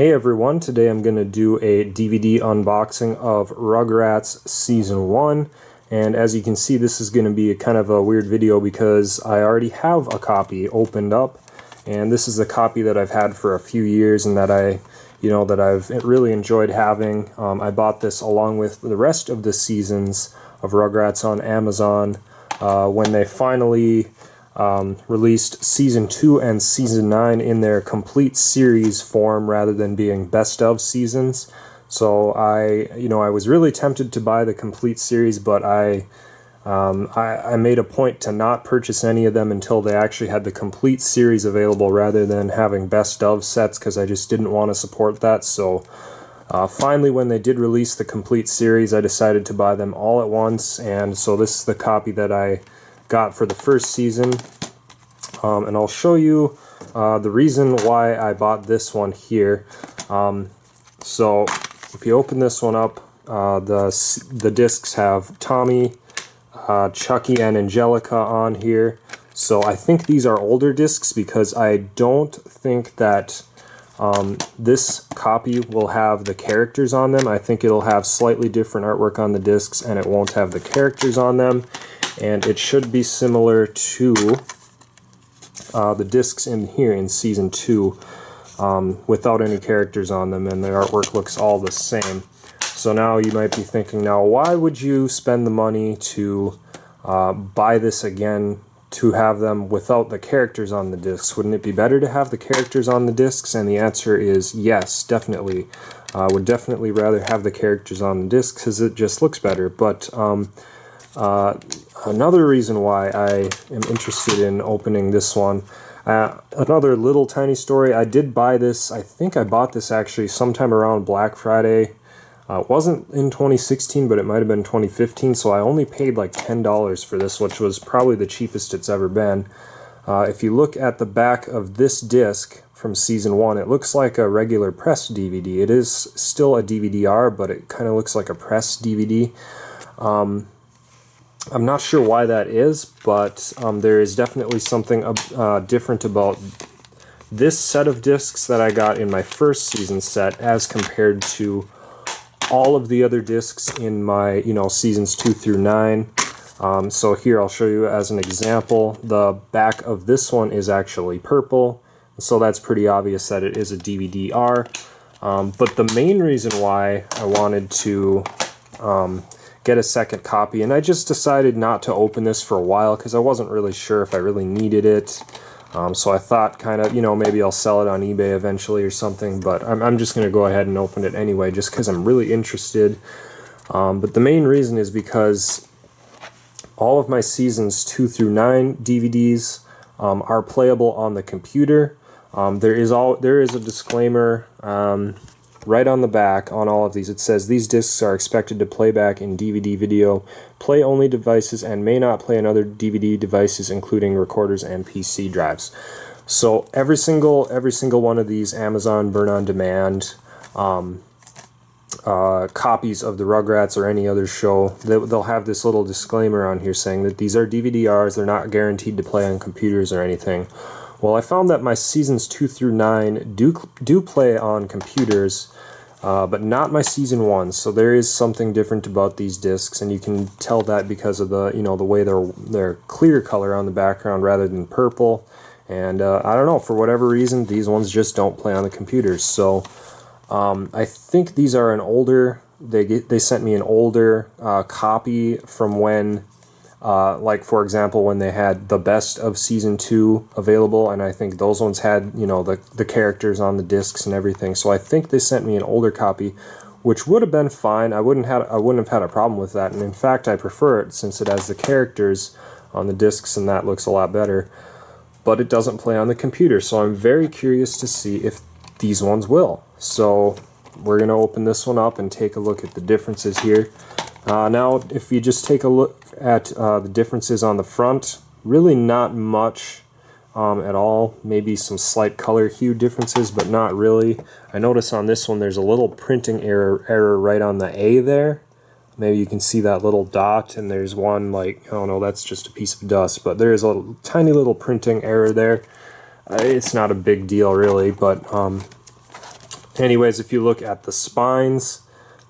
Hey everyone, today I'm going to do a DVD unboxing of Rugrats Season 1, and as you can see this is going to be a kind of a weird video because I already have a copy opened up, and this is a copy that I've had for a few years and that I've really enjoyed having. I bought this along with the rest of the seasons of Rugrats on Amazon when they finally released Season 2 and Season 9 in their complete series form rather than being best of seasons. So I was really tempted to buy the complete series, but I made a point to not purchase any of them until they actually had the complete series available rather than having best of sets, because I just didn't want to support that. So finally, when they did release the complete series, I decided to buy them all at once, and so this is the copy that I got for the first season, and I'll show you the reason why I bought this one here. So if you open this one up, the discs have Tommy, Chucky, and Angelica on here. So I think these are older discs because I don't think that this copy will have the characters on them. I think it'll have slightly different artwork on the discs and it won't have the characters on them. And it should be similar to the discs in here in Season 2 without any characters on them, and the artwork looks all the same. So now you might be thinking, now why would you spend the money to buy this again to have them without the characters on the discs? Wouldn't it be better to have the characters on the discs? And the answer is yes, definitely. I would definitely rather have the characters on the discs because it just looks better. But another reason why I am interested in opening this one, another little tiny story. I did buy this, I think I bought this actually sometime around Black Friday. It wasn't in 2016, but it might have been 2015, so I only paid like $10 for this, which was probably the cheapest it's ever been. If you look at the back of this disc from Season 1, it looks like a regular pressed DVD. It is still a DVD-R, but it kind of looks like a pressed DVD. I'm not sure why that is, but there is definitely something different about this set of discs that I got in my first season set as compared to all of the other discs in my, seasons 2 through 9. So here I'll show you as an example. The back of this one is actually purple, so that's pretty obvious that it is a DVD-R. But the main reason why I wanted to get a second copy, and I just decided not to open this for a while because I wasn't really sure if I really needed it. So I thought kind of, maybe I'll sell it on eBay eventually or something, but I'm just going to go ahead and open it anyway just because I'm really interested. But the main reason is because all of my seasons 2 through 9 DVDs are playable on the computer. There is a disclaimer right on the back on all of these. It says these discs are expected to play back in DVD video, play only devices, and may not play on other DVD devices, including recorders and PC drives. So every single one of these Amazon Burn on Demand copies of the Rugrats or any other show, they'll have this little disclaimer on here saying that these are DVD-Rs, they're not guaranteed to play on computers or anything. Well, I found that my seasons 2 through 9 do play on computers, but not my season 1. So there is something different about these discs, and you can tell that because of the the way they're clear color on the background rather than purple. And I don't know, for whatever reason, these ones just don't play on the computers. So I think these are an older. They sent me an older copy from when. Like for example, when they had the best of Season 2 available, and I think those ones had, the characters on the discs and everything. So I think they sent me an older copy, which would have been fine. I wouldn't have had a problem with that, and in fact I prefer it since it has the characters on the discs and that looks a lot better. But it doesn't play on the computer, so I'm very curious to see if these ones will. So we're going to open this one up and take a look at the differences here. Now, if you just take a look at the differences on the front, really not much at all. Maybe some slight color hue differences, but not really. I notice on this one there's a little printing error right on the A there. Maybe you can see that little dot, and there's one like, oh no, that's just a piece of dust, but there is a tiny little printing error there. It's not a big deal really, but Anyways, if you look at the spines,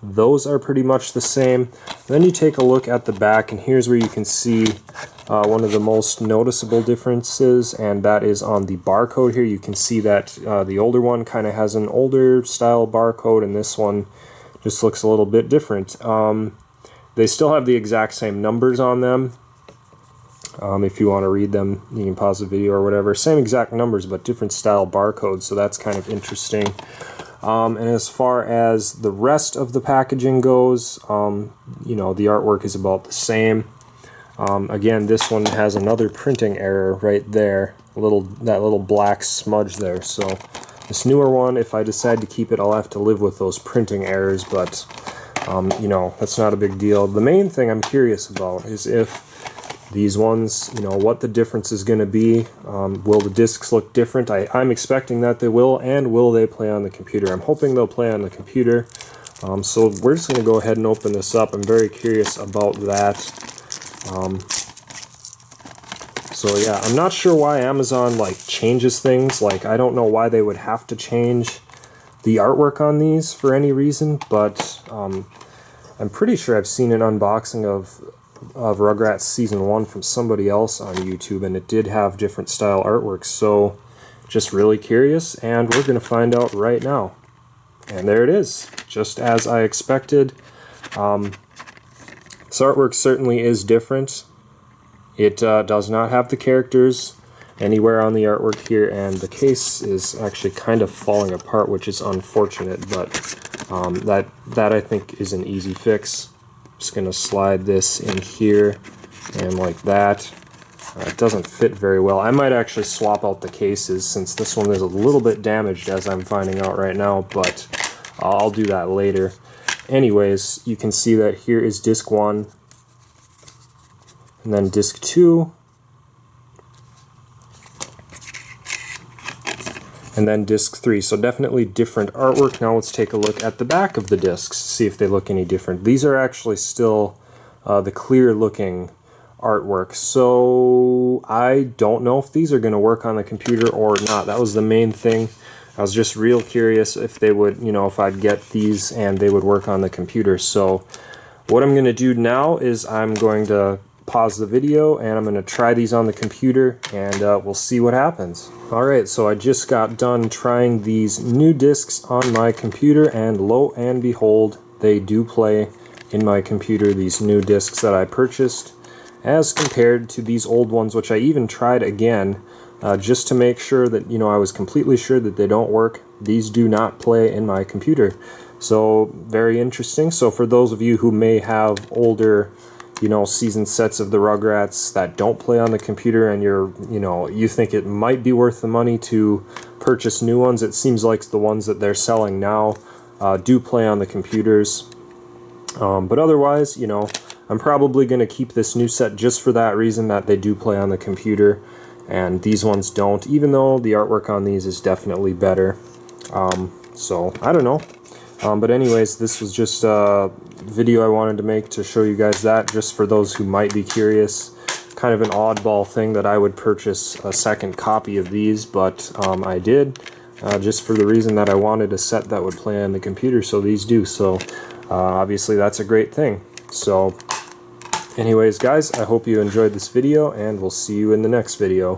those are pretty much the same. Then you take a look at the back, and here's where you can see one of the most noticeable differences, and that is on the barcode here. You can see that the older one kind of has an older style barcode, and this one just looks a little bit different. They still have the exact same numbers on them. If you want to read them, you can pause the video or whatever. Same exact numbers, but different style barcodes, so that's kind of interesting. And as far as the rest of the packaging goes, you know, the artwork is about the same. Again, this one has another printing error right there, that little black smudge there. So this newer one, if I decide to keep it, I'll have to live with those printing errors, but you know, that's not a big deal. The main thing I'm curious about is if these ones, you know, what the difference is going to be. Will the discs look different? I'm expecting that they will, and will they play on the computer? I'm hoping they'll play on the computer. So we're just going to go ahead and open this up. I'm very curious about that. So yeah, I'm not sure why Amazon like changes things. Like, I don't know why they would have to change the artwork on these for any reason, but I'm pretty sure I've seen an unboxing of Rugrats Season 1 from somebody else on YouTube, and it did have different style artwork. So just really curious, and we're going to find out right now. And there it is, just as I expected. This artwork certainly is different. It does not have the characters anywhere on the artwork here, and the case is actually kind of falling apart, which is unfortunate, but that I think is an easy fix. Just going to slide this in here, and like that. It doesn't fit very well. I might actually swap out the cases, since this one is a little bit damaged, as I'm finding out right now, but I'll do that later. Anyways, you can see that here is disc 1, and then disc 2, and then disc 3. So definitely different artwork. Now let's take a look at the back of the discs, see if they look any different. These are actually still the clear looking artwork, so I don't know if these are going to work on the computer or not. That was the main thing. I was just real curious if they would, you know, if I'd get these and they would work on the computer. So what I'm going to do now is I'm going to pause the video and I'm going to try these on the computer, and we'll see what happens. Alright, so I just got done trying these new discs on my computer, and lo and behold, they do play in my computer, these new discs that I purchased, as compared to these old ones, which I even tried again, just to make sure that, you know, I was completely sure that they don't work. These do not play in my computer. So, very interesting. So for those of you who may have older, you know, season sets of the Rugrats that don't play on the computer, and you think it might be worth the money to purchase new ones, it seems like the ones that they're selling now do play on the computers. But otherwise, you know, I'm probably going to keep this new set just for that reason, that they do play on the computer, and these ones don't, even though the artwork on these is definitely better. So, I don't know. But anyways, this was just a video I wanted to make to show you guys that, just for those who might be curious. Kind of an oddball thing that I would purchase a second copy of these, but I did, just for the reason that I wanted a set that would play on the computer, so these do. So obviously that's a great thing. So anyways guys, I hope you enjoyed this video, and we'll see you in the next video.